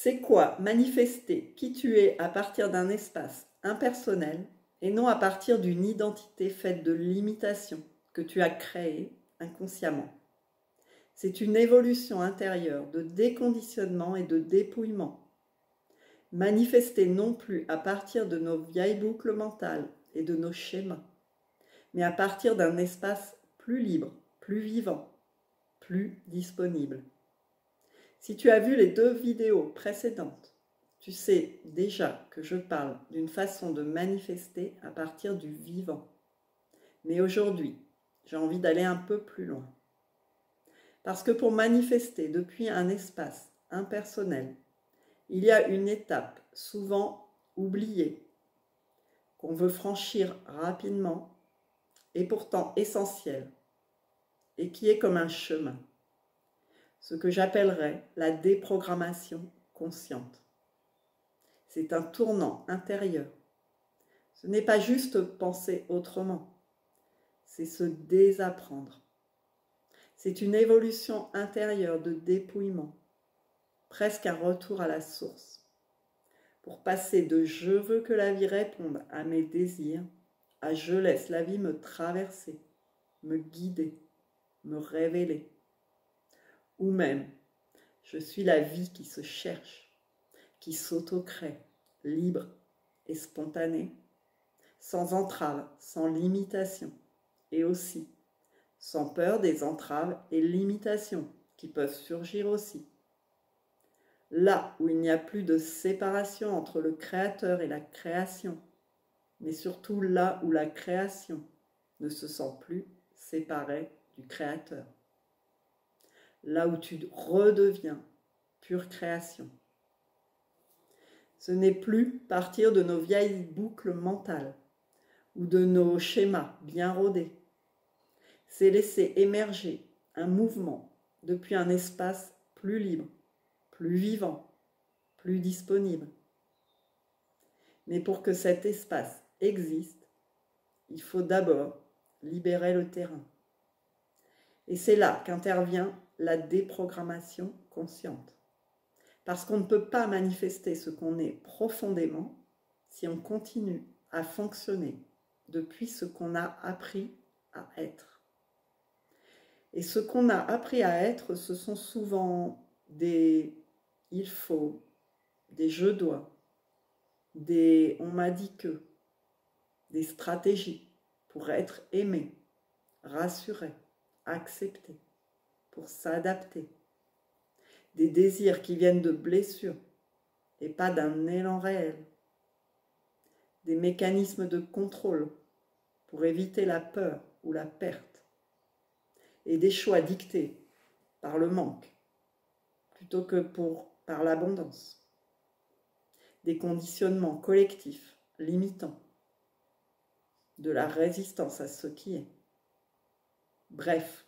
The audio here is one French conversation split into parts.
C'est quoi manifester qui tu es à partir d'un espace impersonnel et non à partir d'une identité faite de limitations que tu as créées inconsciemment. C'est une évolution intérieure de déconditionnement et de dépouillement. Manifester non plus à partir de nos vieilles boucles mentales et de nos schémas, mais à partir d'un espace plus libre, plus vivant, plus disponible. Si tu as vu les 2 vidéos précédentes, tu sais déjà que je parle d'une façon de manifester à partir du vivant. Mais aujourd'hui, j'ai envie d'aller un peu plus loin. Parce que pour manifester depuis un espace impersonnel, il y a une étape souvent oubliée, qu'on veut franchir rapidement et pourtant essentielle, et qui est comme un chemin. Ce que j'appellerais la déprogrammation consciente. C'est un tournant intérieur. Ce n'est pas juste penser autrement, c'est se désapprendre. C'est une évolution intérieure de dépouillement, presque un retour à la source, pour passer de « je veux que la vie réponde à mes désirs » à « je laisse la vie me traverser, me guider, me révéler ». Ou même « je suis la vie qui se cherche, qui s'auto-crée, libre et spontanée, sans entrave, sans limitation, et aussi sans peur des entraves et limitations qui peuvent surgir aussi. Là où il n'y a plus de séparation entre le créateur et la création, mais surtout là où la création ne se sent plus séparée du créateur. Là où tu redeviens pure création. Ce n'est plus partir de nos vieilles boucles mentales ou de nos schémas bien rodés. C'est laisser émerger un mouvement depuis un espace plus libre, plus vivant, plus disponible. Mais pour que cet espace existe, il faut d'abord libérer le terrain. Et c'est là qu'intervient la déprogrammation consciente. Parce qu'on ne peut pas manifester ce qu'on est profondément si on continue à fonctionner depuis ce qu'on a appris à être. Et ce qu'on a appris à être, ce sont souvent des « il faut », des « je dois », des « on m'a dit que », des stratégies pour être aimé, rassuré, accepté, pour s'adapter, des désirs qui viennent de blessures et pas d'un élan réel, des mécanismes de contrôle pour éviter la peur ou la perte, et des choix dictés par le manque plutôt que par l'abondance, des conditionnements collectifs limitants, de la résistance à ce qui est. Bref,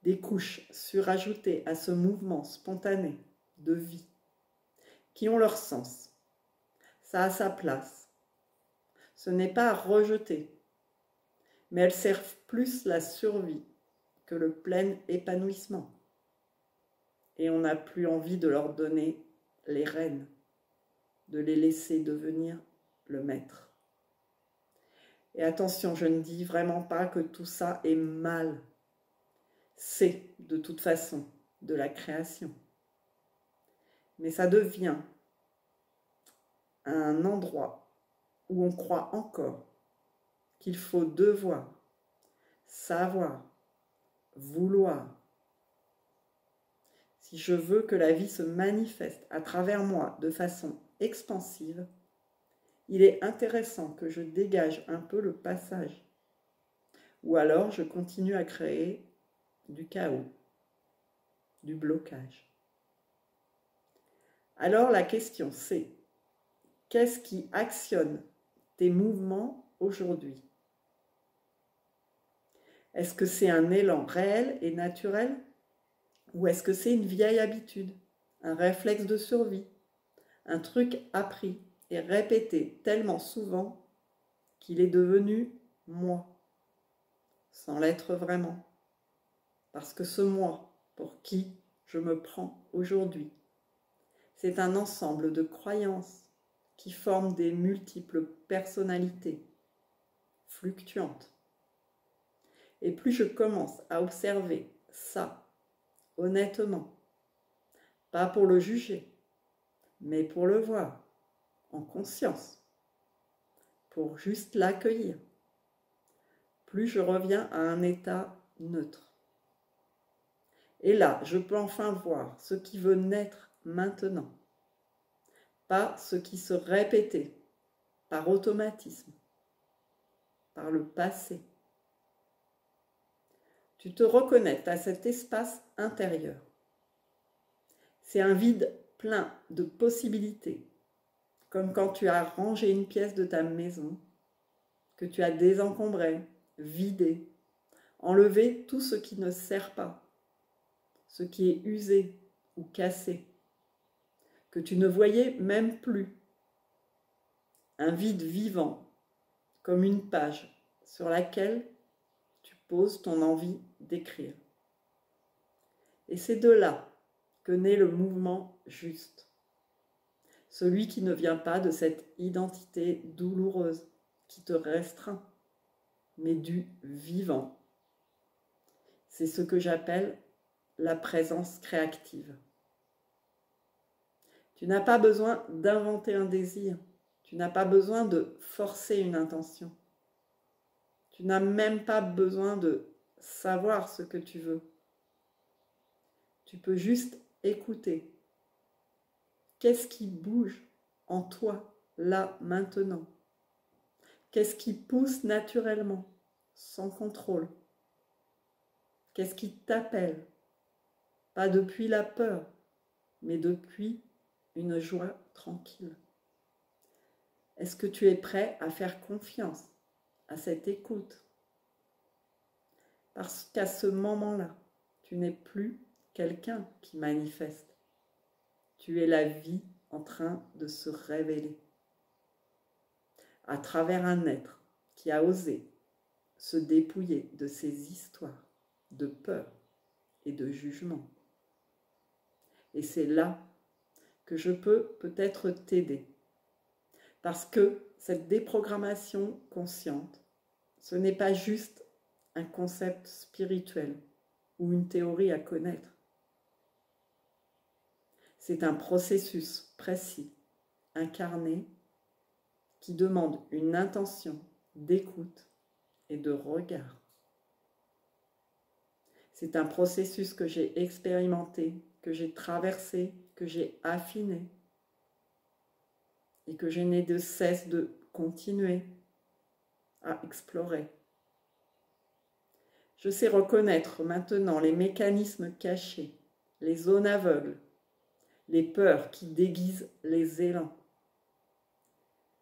des couches surajoutées à ce mouvement spontané de vie qui ont leur sens. Ça a sa place. Ce n'est pas à rejeter, mais elles servent plus la survie que le plein épanouissement. Et on n'a plus envie de leur donner les rênes, de les laisser devenir le maître. Et attention, je ne dis vraiment pas que tout ça est mal. C'est de toute façon de la création. Mais ça devient un endroit où on croit encore qu'il faut devoir, savoir, vouloir. Si je veux que la vie se manifeste à travers moi de façon expansive, il est intéressant que je dégage un peu le passage. Ou alors je continue à créer du chaos, du blocage. Alors la question c'est, qu'est-ce qui actionne tes mouvements aujourd'hui? Est-ce que c'est un élan réel et naturel? Ou est-ce que c'est une vieille habitude, un réflexe de survie, un truc appris et répété tellement souvent qu'il est devenu moi, sans l'être vraiment? Parce que ce moi, pour qui je me prends aujourd'hui, C'est un ensemble de croyances qui forment des multiples personnalités fluctuantes. Et plus je commence à observer ça honnêtement, pas pour le juger, mais pour le voir en conscience, pour juste l'accueillir, plus je reviens à un état neutre. Et là, je peux enfin voir ce qui veut naître maintenant, pas ce qui se répétait par automatisme, par le passé. Tu te reconnectes à cet espace intérieur. C'est un vide plein de possibilités, comme quand tu as rangé une pièce de ta maison, que tu as désencombrée, vidée, enlevé tout ce qui ne sert pas, ce qui est usé ou cassé, que tu ne voyais même plus. Un vide vivant, comme une page sur laquelle tu poses ton envie d'écrire. Et c'est de là que naît le mouvement juste. Celui qui ne vient pas de cette identité douloureuse qui te restreint, mais du vivant. C'est ce que j'appelle la présence créative. Tu n'as pas besoin d'inventer un désir. Tu n'as pas besoin de forcer une intention. Tu n'as même pas besoin de savoir ce que tu veux. Tu peux juste écouter. Qu'est-ce qui bouge en toi, là, maintenant? Qu'est-ce qui pousse naturellement, sans contrôle? Qu'est-ce qui t'appelle? Pas depuis la peur, mais depuis une joie tranquille. Est-ce que tu es prêt à faire confiance à cette écoute? Parce qu'à ce moment-là, tu n'es plus quelqu'un qui manifeste. Tu es la vie en train de se révéler à travers un être qui a osé se dépouiller de ses histoires de peur et de jugement. Et c'est là que je peux peut-être t'aider. Parce que cette déprogrammation consciente, ce n'est pas juste un concept spirituel ou une théorie à connaître. C'est un processus précis, incarné, qui demande une intention d'écoute et de regard. C'est un processus que j'ai expérimenté, que j'ai traversé, que j'ai affiné et que je n'ai de cesse de continuer à explorer. Je sais reconnaître maintenant les mécanismes cachés, les zones aveugles, les peurs qui déguisent les élans.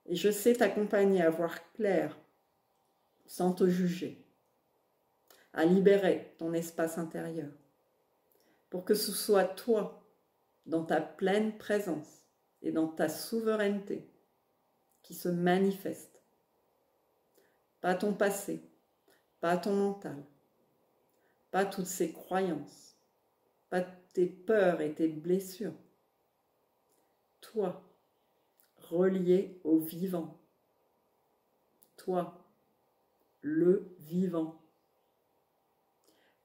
Et je sais t'accompagner à voir clair, sans te juger, à libérer ton espace intérieur, pour que ce soit toi, dans ta pleine présence et dans ta souveraineté, qui se manifeste. Pas ton passé, pas ton mental, pas toutes ces croyances, pas tes peurs et tes blessures. Toi, relié au vivant. Toi, le vivant.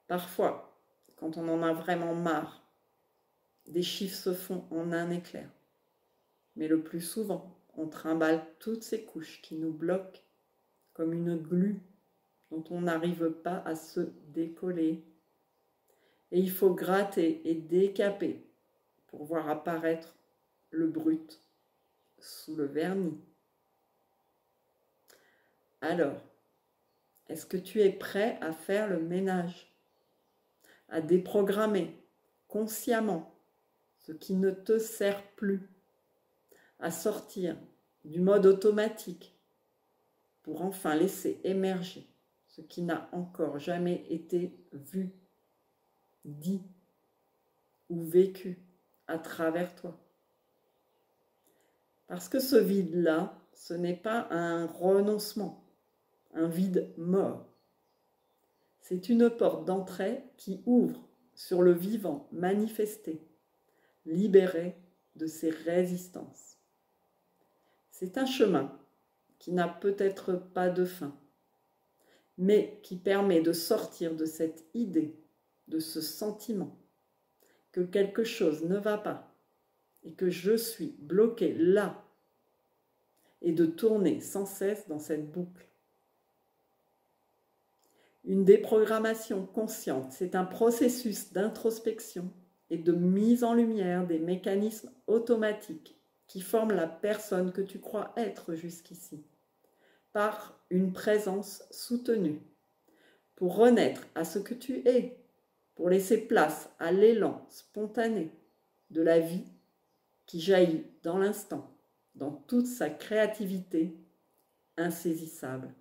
Parfois, quand on en a vraiment marre, des chiffres se font en un éclair. Mais le plus souvent, on trimballe toutes ces couches qui nous bloquent comme une glu dont on n'arrive pas à se décoller. Et il faut gratter et décaper pour voir apparaître le brut sous le vernis. Alors, est-ce que tu es prêt à faire le ménage, à déprogrammer consciemment ce qui ne te sert plus, à sortir du mode automatique pour enfin laisser émerger ce qui n'a encore jamais été vu, dit ou vécu à travers toi? Parce que ce vide-là, ce n'est pas un renoncement, un vide mort. C'est une porte d'entrée qui ouvre sur le vivant manifesté, libéré de ces résistances. C'est un chemin qui n'a peut-être pas de fin, mais qui permet de sortir de cette idée, de ce sentiment, que quelque chose ne va pas et que je suis bloqué là, et de tourner sans cesse dans cette boucle. Une déprogrammation consciente, c'est un processus d'introspection et de mise en lumière des mécanismes automatiques qui forment la personne que tu crois être jusqu'ici, par une présence soutenue, pour renaître à ce que tu es, pour laisser place à l'élan spontané de la vie qui jaillit dans l'instant, dans toute sa créativité insaisissable.